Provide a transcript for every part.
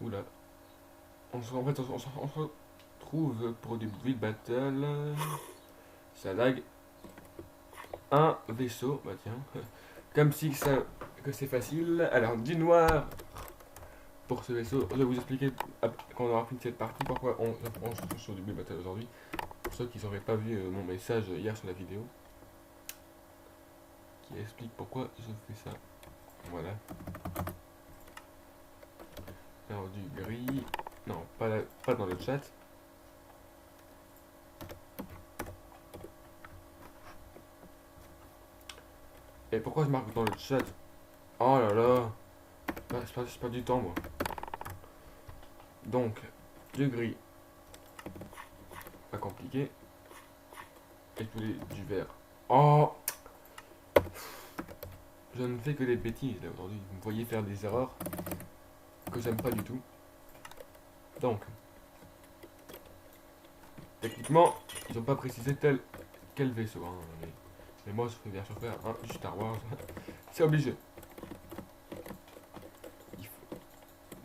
Oula. En fait, on se retrouve pour du Build Battle. Ça lag. Un vaisseau. Bah tiens. Comme si que c'est facile. Alors, du noir pour ce vaisseau. Je vais vous expliquer quand on aura fini cette partie pourquoi on se retrouve sur du Build Battle aujourd'hui. Pour ceux qui n'auraient pas vu mon message hier sur la vidéo. Qui explique pourquoi je fais ça. Voilà. Alors, du gris. Non, pas dans le chat. Et pourquoi je marque dans le chat? Oh là là. C'est pas du temps, moi. Donc, du gris. Pas compliqué. Et du vert. Oh, je ne fais que des bêtises là aujourd'hui. Vous me voyez faire des erreurs que j'aime pas du tout. Donc, techniquement, ils n'ont pas précisé quel vaisseau. Hein, mais moi, je fais bien sûr faire du Star Wars. C'est obligé.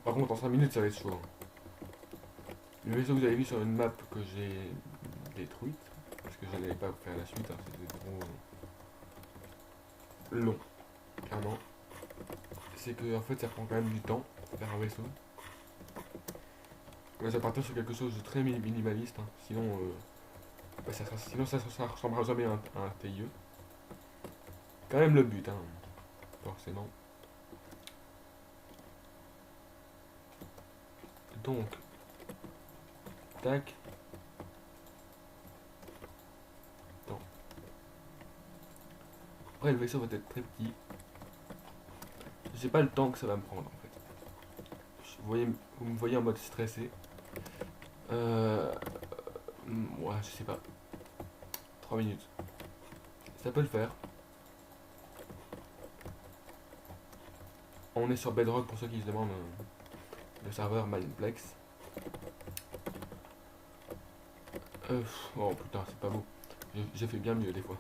Par contre, en 5 minutes, ça va être chaud. Hein. Le vaisseau que vous avez vu sur une map que j'ai détruite, parce que je n'allais pas faire la suite, hein, c'était trop long, clairement. C'est que en fait, ça prend quand même du temps de faire un vaisseau. Là, je vais partir sur quelque chose de très minimaliste, hein. Sinon, ça ressemblera jamais à un TIE. Quand même le but, hein, forcément. Donc, tac. Attends. Après, le vaisseau va être très petit. Je sais pas le temps que ça va me prendre en fait. Vous me voyez en mode stressé. Ouais, je sais pas. 3 minutes. Ça peut le faire. On est sur Bedrock pour ceux qui se demandent le serveur Mineplex. Oh putain, c'est pas beau. J'ai fait bien mieux des fois.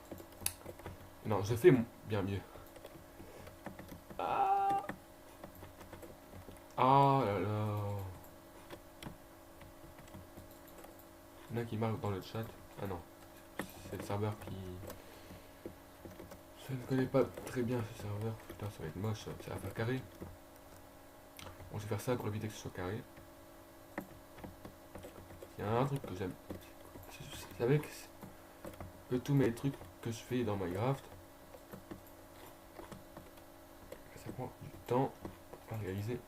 Non, je fais bien mieux. Ah, ah là là. Il y en a qui marquent dans le chat. Ah non, c'est le serveur qui... Je ne connais pas très bien ce serveur. Putain, ça va être moche, ça va faire carré. On va faire ça pour éviter que ce soit carré. Il y a un truc que j'aime. Vous savez que tous mes trucs que je fais dans Minecraft, ça prend du temps à réaliser.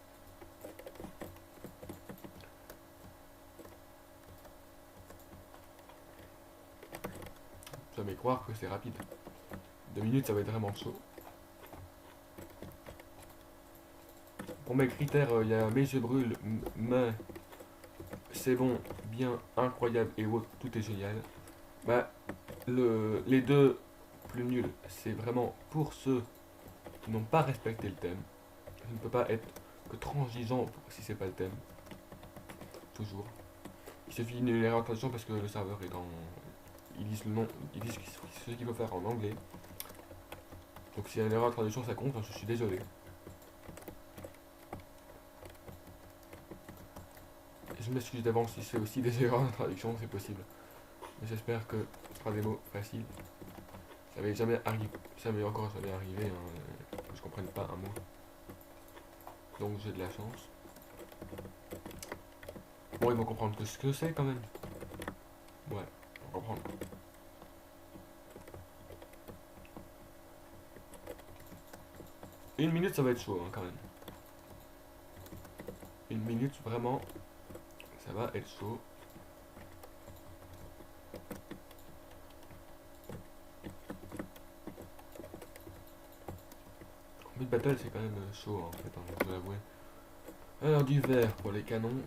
Jamais croire que c'est rapide. 2 minutes, ça va être vraiment chaud. Pour mes critères, il y a mes yeux brûlent, mais c'est bon, bien, incroyable et autres, tout est génial. Bah, les deux plus nuls, c'est vraiment pour ceux qui n'ont pas respecté le thème. Je ne peux pas être que transigeant si c'est pas le thème. Toujours. Il suffit d'une erreur de traduction parce que le serveur est dans... Ils disent le nom, ils disent ce qu'il faut faire en anglais. Donc s'il y a une erreur de traduction, ça compte, hein, je suis désolé. Je m'excuse d'avance si c'est aussi des erreurs de traduction, c'est possible. Mais j'espère que ce sera des mots faciles. Ça m'est jamais arrivé, jamais arrivé hein, que je comprenne pas un mot. Donc j'ai de la chance. Bon, ils vont comprendre que ce que c'est quand même. Ouais, ils vont comprendre. Une minute, ça va être chaud hein, quand même. Une minute, vraiment, ça va être chaud. Mid battle, c'est quand même chaud en fait, hein, je dois l'avouer. Alors, du vert pour les canons.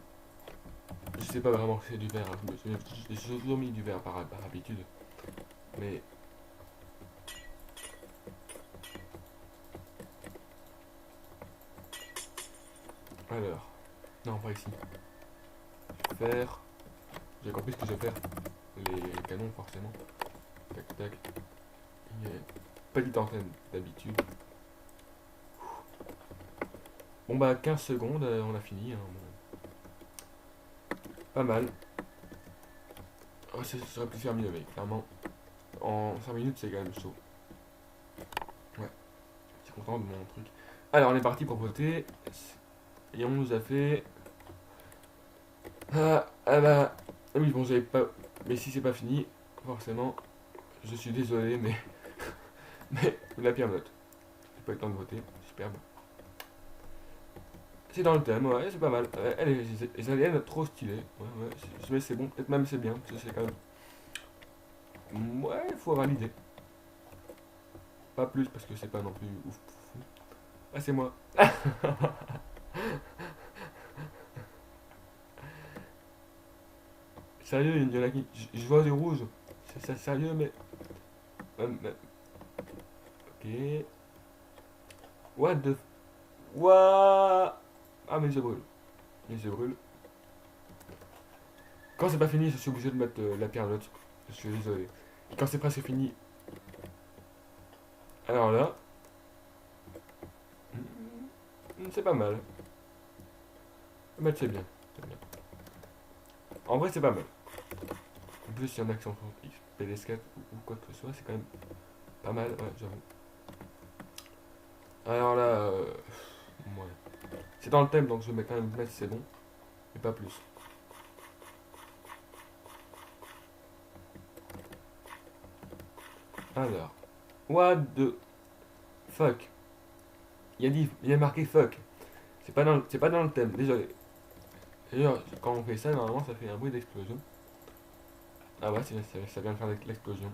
Je sais pas vraiment que c'est du vert, hein. J'ai toujours mis du vert par habitude. Mais... Alors... Non, pas ici. Faire... J'ai compris ce que je vais faire. Les canons, forcément. Tac, tac. Il y a une petite antenne d'habitude. Bon bah 15 secondes, on a fini. Hein. Pas mal. Oh, ça aurait pu faire mieux, mais clairement, en 5 minutes, c'est quand même chaud. Ouais, je suis content de mon truc. Alors, on est parti pour voter. Et on nous a fait. Ah bah. Oui, bon, j'avais pas. Mais si c'est pas fini, forcément, je suis désolé, mais. Mais la pire note. J'ai pas eu le temps de voter, superbe. C'est dans le thème, ouais, c'est pas mal. Elle est, les aliens trop stylés. Ouais, ouais, mais c'est bon, peut-être même c'est bien, parce que c'est quand même. Ouais, il faut avoir l'idée. Pas plus, parce que c'est pas non plus ouf. Ah, c'est moi. Sérieux, il y en a qui. Je vois du rouge. C'est sérieux, mais. Ok. What the. What. Ah, mes yeux brûlent. Mes yeux brûlent. Quand c'est pas fini, je suis obligé de mettre la pire note. Je suis désolé. Et quand c'est presque fini. Alors là. C'est pas mal. Mais c'est bien. C'est bien. En vrai, c'est pas mal. En plus, il y en a qui sont sur PS4 ou quoi que ce soit, c'est quand même pas mal, ouais, j'avoue. Alors là, ouais. C'est dans le thème, donc je vais quand même mettre si c'est bon, mais pas plus. Alors, what the fuck? Il y a marqué fuck. C'est pas dans le thème, désolé. D'ailleurs, quand on fait ça, normalement, ça fait un bruit d'explosion. Ah ouais, ça vient de faire l'explosion.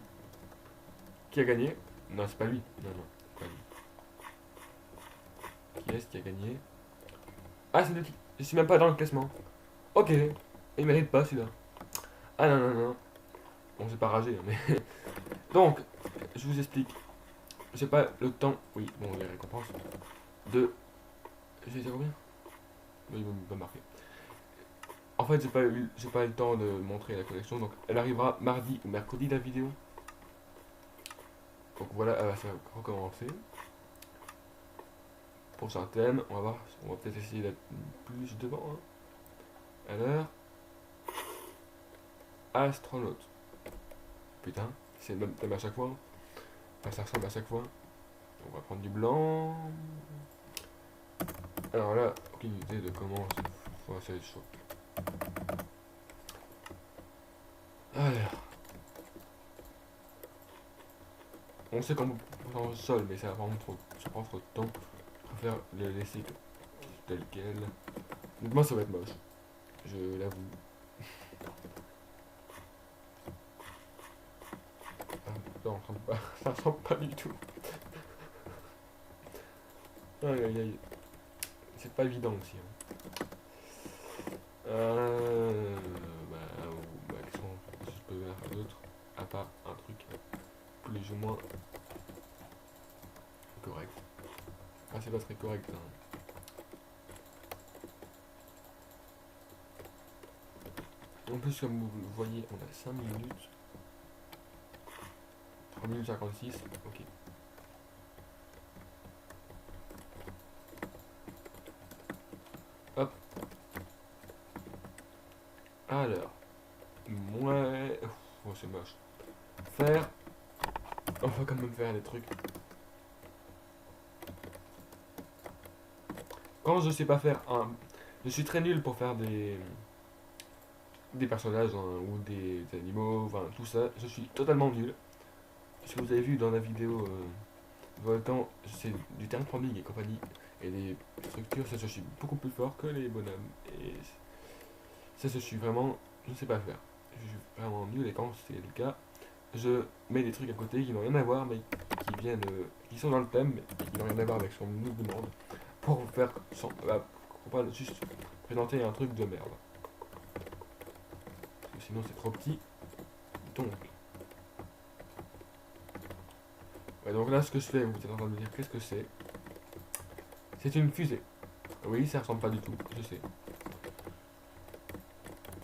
Qui a gagné? Non, c'est pas lui. Non, non, c'est pas lui. Qui est-ce qui a gagné? Ah, c'est lui. Je suis même pas dans le classement. Ok, il mérite pas celui-là. Ah non, non, non. Bon, c'est pas ragé, hein, mais. Donc, je vous explique. J'ai pas le temps. Oui, bon, les récompenses. De. J'ai dit combien? Oui, il m'a pas marqué. En fait, j'ai pas eu le temps de montrer la collection, donc elle arrivera mardi ou mercredi la vidéo. Donc voilà, elle va se recommencer. Pour un thème, on va voir, on va peut-être essayer d'être plus devant. Hein. Alors, astronaute. Putain, c'est le même thème à chaque fois. Enfin, ça ressemble à chaque fois. On va prendre du blanc. Alors là, aucune idée de comment ça va être chaud. Alors, on sait comment prendre le sol, mais ça va prendre ça prend trop de temps. Je préfère le laisser tel quel. Donc moi, ça va être moche. Je l'avoue. Ah, non, ça ressemble pas du tout. Aïe aïe aïe. C'est pas évident aussi. Hein. Bah, qu'est-ce que je peux faire d'autre à part un truc plus ou moins correct. Ah, c'est pas très correct. Hein. En plus, comme vous le voyez, on a 5 minutes. 3 minutes 56. Ok. Hop. Alors. Ouais. Oh, c'est moche. Faire. On va quand même faire des trucs. Quand je sais pas faire un. Je suis très nul pour faire des personnages hein, ou des animaux, enfin tout ça. Je suis totalement nul. Si vous avez vu dans la vidéo Volcan, c'est du terraforming et compagnie. Et des structures, ça je suis beaucoup plus fort que les bonhommes. Et ça je suis vraiment. Je ne sais pas faire. Je suis vraiment nul et quand c'est le cas, je mets des trucs à côté qui n'ont rien à voir mais qui viennent. Qui sont dans le thème mais qui n'ont rien à voir avec ce qu'on nous demande. Pour vous faire. Pour pas juste présenter un truc de merde. Parce que sinon c'est trop petit. Donc. Ouais, donc là ce que je fais, vous êtes en train de me dire qu'est-ce que c'est. C'est une fusée. Oui, ça ressemble pas du tout, je sais.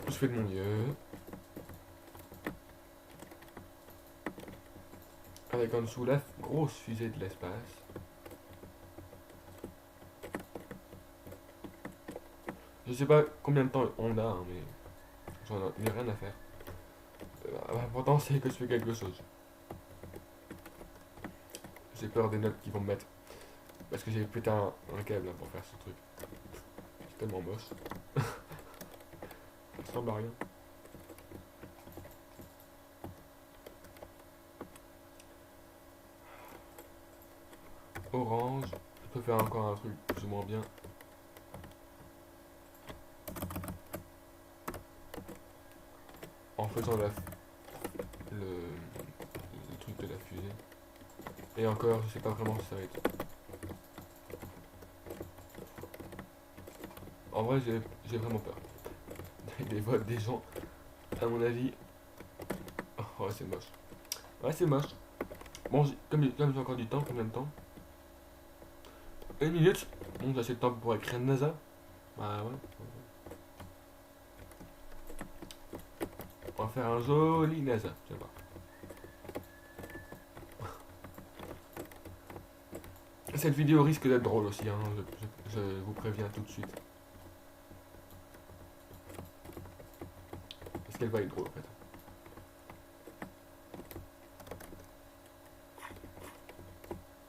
Je fais de mon mieux. Avec en dessous la grosse fusée de l'espace. Je sais pas combien de temps on a, hein, mais J'en ai rien à faire. L'important c'est que je fais quelque chose. J'ai peur des notes qu'ils vont me mettre. Parce que j'ai pété un câble là, pour faire ce truc. C'est tellement moche. Ça ressemble à rien. Orange. Je peux faire encore un truc plus ou moins bien. En faisant le truc de la fusée. Et encore, je sais pas vraiment si ça va être. En vrai, j'ai vraiment peur. Des votes des gens, à mon avis. Oh, ouais, c'est moche. Ouais, c'est moche. Bon, comme j'ai encore du temps, combien de temps? 1 minute. Bon, j'ai assez de temps pour écrire NASA. Bah ouais. On va faire un joli NASA, tu vas voir. Cette vidéo risque d'être drôle aussi, hein, je vous préviens tout de suite. Parce qu'elle va être drôle en fait.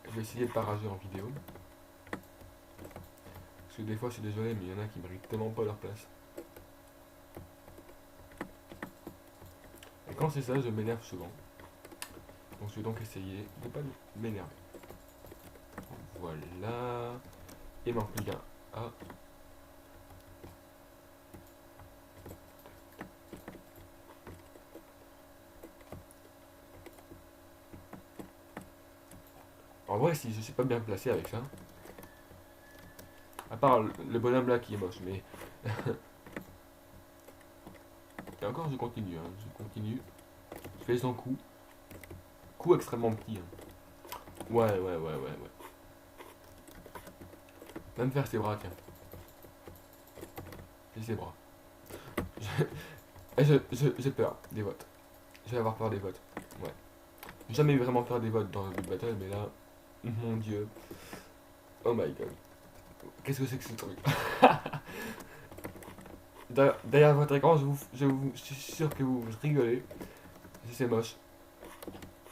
Je vais essayer de pas rager en vidéo. Parce que des fois, je suis désolé, mais il y en a qui méritent tellement pas leur place. Et quand c'est ça, je m'énerve souvent. Donc je vais donc essayer de pas m'énerver. Voilà. Il manque plus qu'un A. En vrai, si je suis pas bien placé avec ça. À part le bonhomme là qui est moche, mais. Et encore, je continue, hein. Je continue. Je fais son coup. Coup extrêmement petit. Hein. Ouais. Même faire ses bras, tiens. Fais ses bras. J'ai peur des votes. Je vais avoir peur des votes. Ouais. J'ai jamais eu vraiment peur des votes dans le battle, mais là. Mon dieu. Oh my god. Qu'est-ce que c'est que ce truc? Derrière votre écran, je suis sûr que vous rigolez. C'est moche.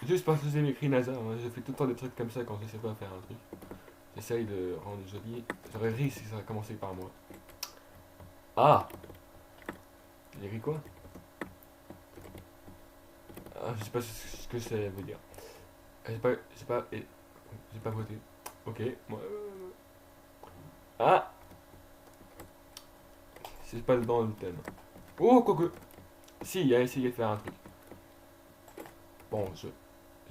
Juste parce que j'ai écrit NASA, hein, je fais tout le temps des trucs comme ça quand je sais pas faire un truc. J'essaye de rendre joli. J'aurais ri si ça a commencé par moi. Ah! J'ai écrit quoi? Ah, je sais pas ce que ça veut dire. J'ai pas voté. Ok. Moi, ah! C'est pas dans le thème. Oh, quoique. Si, il a essayé de faire un truc. Bon, j'ai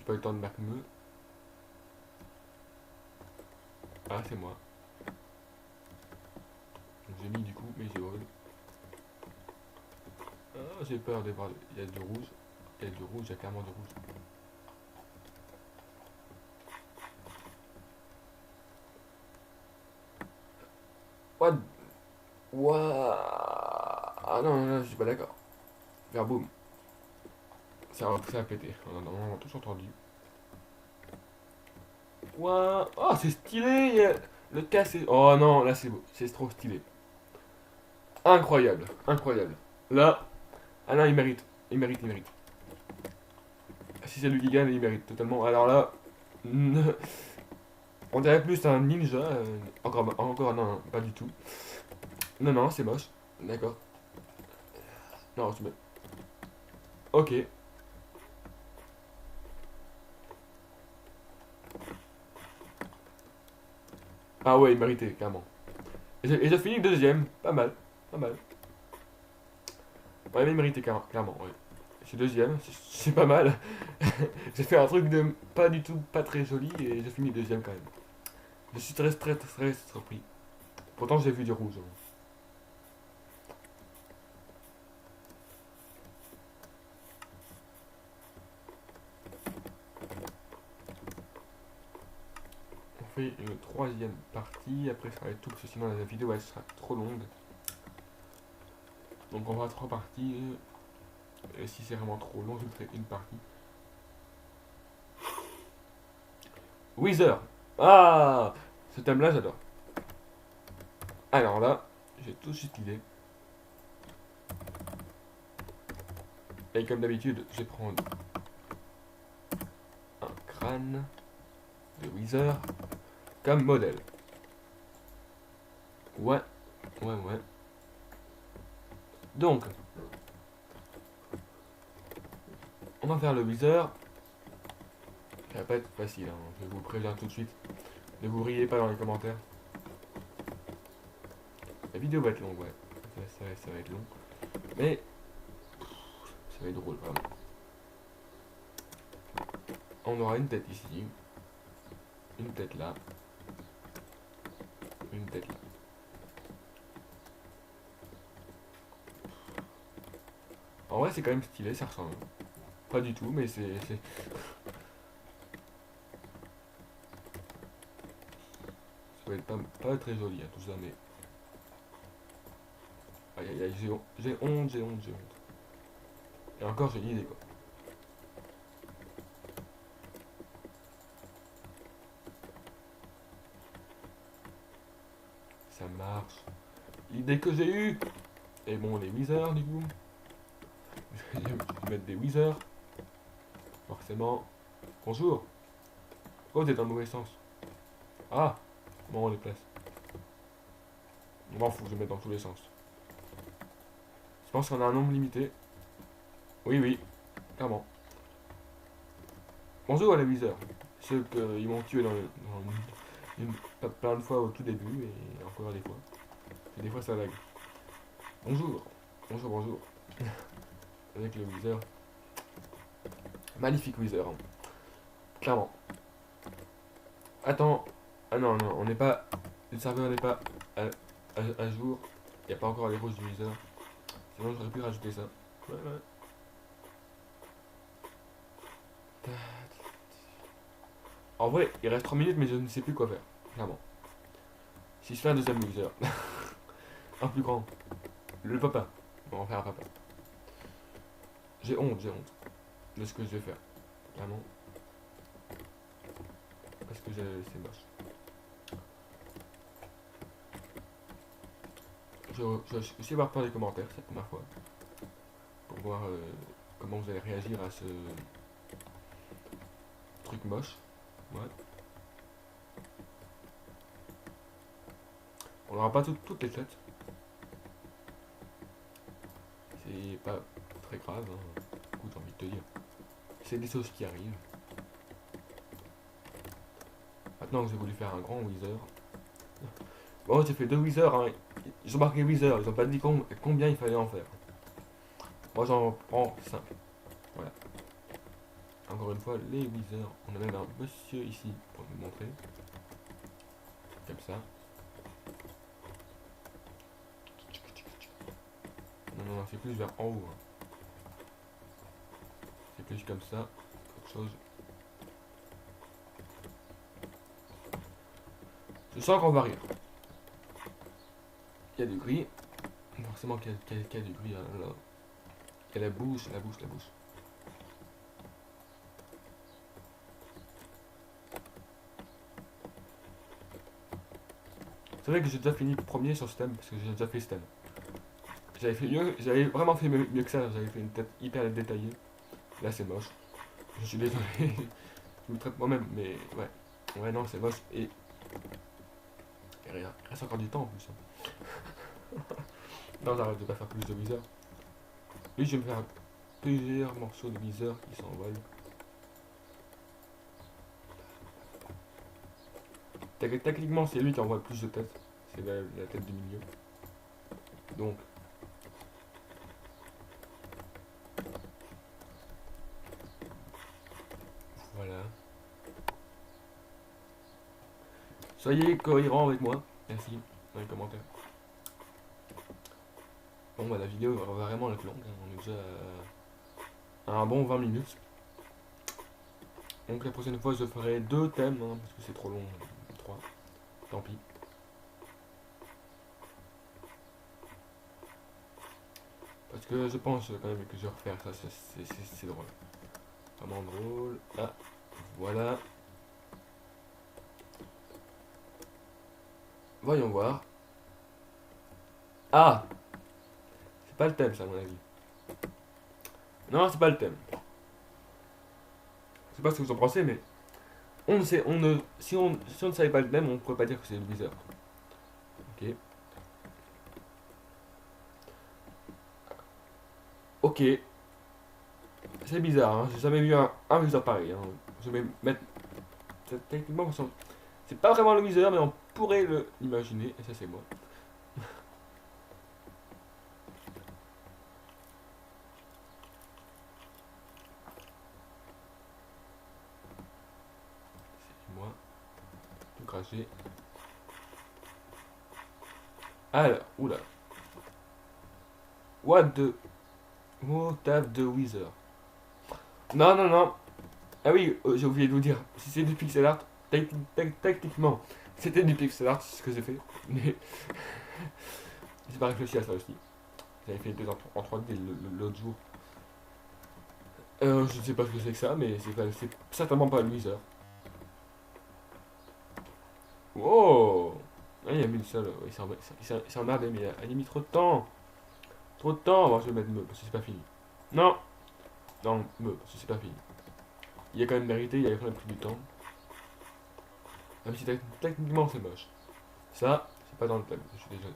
pas eu le temps de mettre me. Ah, c'est moi. J'ai mis du coup mes géodes. Ah, j'ai peur de voir. Il y a du rouge. Il y a du rouge, il y a clairement du rouge. What? What? Ah non, je suis pas d'accord. Faire boum. Ça a pété. On a tous entendu. What? Oh, c'est stylé! Le casse est. Oh non, là c'est beau. C'est trop stylé. Incroyable. Incroyable. Là. Ah non, il mérite. Il mérite, il mérite. Si c'est lui qui gagne, il mérite totalement. Alors là. On dirait plus un ninja. Encore, non, pas du tout. Non, c'est moche. D'accord. Non, tu mets. Ok. Ah ouais, il méritait, clairement. Et j'ai fini deuxième. Pas mal. Pas mal. Ouais, mais il méritait, clairement, ouais. Je suis deuxième, c'est pas mal. J'ai fait un truc de pas du tout, pas très joli et j'ai fini deuxième quand même. Je suis très surpris. Pourtant, j'ai vu du rouge. Hein. On fait une troisième partie. Après, ça va être tout, parce que sinon la vidéo elle sera trop longue. Donc, on va 3 parties. Et si c'est vraiment trop long, je ferai une partie. Wither. Ah, ce thème-là, j'adore. Alors là, j'ai tout de suite l'idée. Et comme d'habitude, je vais prendre un crâne de Wither comme modèle. Ouais. Donc, on va faire le Wither. Ça va pas être facile, hein. Je vous préviens tout de suite. Ne vous riez pas dans les commentaires. La vidéo va être longue, ouais. Ça va être long. Mais ça va être drôle, vraiment. On aura une tête ici. Une tête là. Une tête là. En vrai, c'est quand même stylé, ça ressemble. Pas du tout, mais c'est... Ça va être pas très joli, hein, tout ça, mais... Aïe aïe aïe, j'ai honte. Et encore, j'ai l'idée, quoi. Ça marche. L'idée que j'ai eue. Et bon, les Wither, du coup. Je vais mettre des Wither. Forcément. Bonjour. Oh, t'es dans le mauvais sens. Ah. Bon, on les place. Je m'en fous, je vais mettre dans tous les sens. Je pense qu'on a un nombre limité. Oui, clairement. Bonjour à les Wither. Ceux qu'ils m'ont tué plein de fois au tout début et encore des fois. Et des fois ça lag. Bonjour. Bonjour. Avec le Wither. Magnifique Wither. Hein. Clairement. Attends. Ah non, on n'est pas... Le serveur n'est pas à jour. Il n'y a pas encore les roses du Wither. Sinon j'aurais pu rajouter ça. Ouais. En vrai, il reste 3 minutes mais je ne sais plus quoi faire. Clairement. Si je fais un deuxième Wither. Un plus grand. Le papa. On va en faire un papa. J'ai honte de ce que je vais faire. Vraiment. Parce que c'est moche. Je vais aussi voir dans les commentaires cette première fois. Pour voir comment vous allez réagir à ce truc moche. Ouais. On n'aura pas toutes les têtes. C'est pas très grave. Hein. Écoute, j'ai envie de te dire. C'est des choses qui arrivent. Maintenant que j'ai voulu faire un grand Wither. Bon, j'ai fait 2 Wither. Hein. Ils ont marqué Wither. Ils ont pas dit combien il fallait en faire. Moi j'en prends 5. Voilà. Encore une fois, les Wither. On a même un monsieur ici pour vous montrer. Comme ça. Non, c'est plus vers en haut. Hein. C'est plus comme ça. Quelque chose. Je sens qu'on va rire. Il y a du gris. Forcément qu'il y a du gris. Là. Il y a la bouche. C'est vrai que j'ai déjà fini premier sur ce thème, parce que j'ai déjà fait ce thème. J'avais vraiment fait mieux que ça, j'avais fait une tête hyper détaillée. Là c'est moche. Je suis désolé, je me traite moi-même, mais ouais. Ouais non c'est moche et... Il reste encore du temps en plus. Hein. Non j'arrête de pas faire plus de Wither. Oui je vais me faire plusieurs morceaux de Wither qui s'envolent. Techniquement c'est lui qui envoie le plus de têtes. C'est la tête du milieu. Donc voilà. Soyez cohérents avec moi. Merci dans les commentaires. Bon bah la vidéo va vraiment être longue. Hein. On est déjà à un bon 20 minutes. Donc la prochaine fois je ferai 2 thèmes hein, parce que c'est trop long. 3. Tant pis. Parce que je pense quand même que je vais refaire ça, c'est drôle. Vraiment drôle. Ah, voilà. Voyons voir. Ah! C'est pas le thème ça à mon avis. Non, c'est pas le thème. Je sais pas ce que vous en pensez, mais on ne sait, on ne, si on ne savait pas le thème, on pourrait pas dire que c'est le Wither. Ok. Ok. C'est bizarre, hein. J'ai jamais vu un Wither pareil. Hein. Je vais mettre. Techniquement, c'est pas vraiment le Wither, mais on pourrait l'imaginer. Et ça, c'est moi. C'est moi. Tout craché. Alors, oula. What the. What have the Wither? Non, non, non. Ah oui, j'ai oublié de vous dire. Si c'est du pixel art, techniquement, c'était du pixel art, c'est ce que j'ai fait. Mais j'ai pas réfléchi à ça aussi. J'avais fait deux en 3D l'autre jour. Je ne sais pas ce que c'est que ça, mais c'est certainement pas le Wither. Oh! Ah, il a mis le sol. Il s'en avait, mais il a mis trop de temps. Trop de temps. Bon, je vais mettre me, parce que c'est pas fini. Non! Non, me, parce que c'est pas fini. Il a quand même mérité, il a quand même pris du temps. Même si techniquement c'est moche. Ça, c'est pas dans le thème, je suis désolé.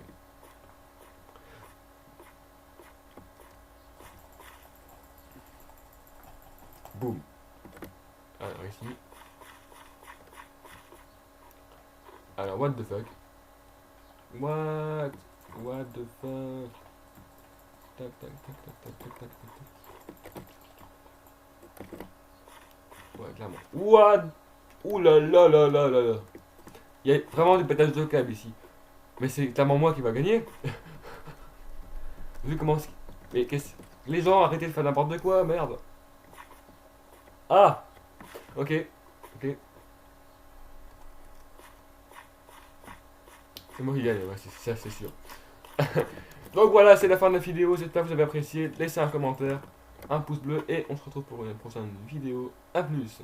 Boum. Alors ici. Alors, what the fuck? What? What the fuck? Tac, tac, tac, tac, tac, tac, tac, tac. Ouais, clairement. What? Ouh là là là là là là. Il y a vraiment du pétage de câble ici. Mais c'est clairement moi qui va gagner. Vu comment. Mais qu'est-ce. Les gens, arrêtez de faire n'importe quoi, merde. Ah! Ok. Ok. C'est moi qui gagne, ouais, ça c'est sûr. Donc voilà, c'est la fin de la vidéo. J'espère que vous avez apprécié. Laissez un commentaire, un pouce bleu et on se retrouve pour une prochaine vidéo. A plus.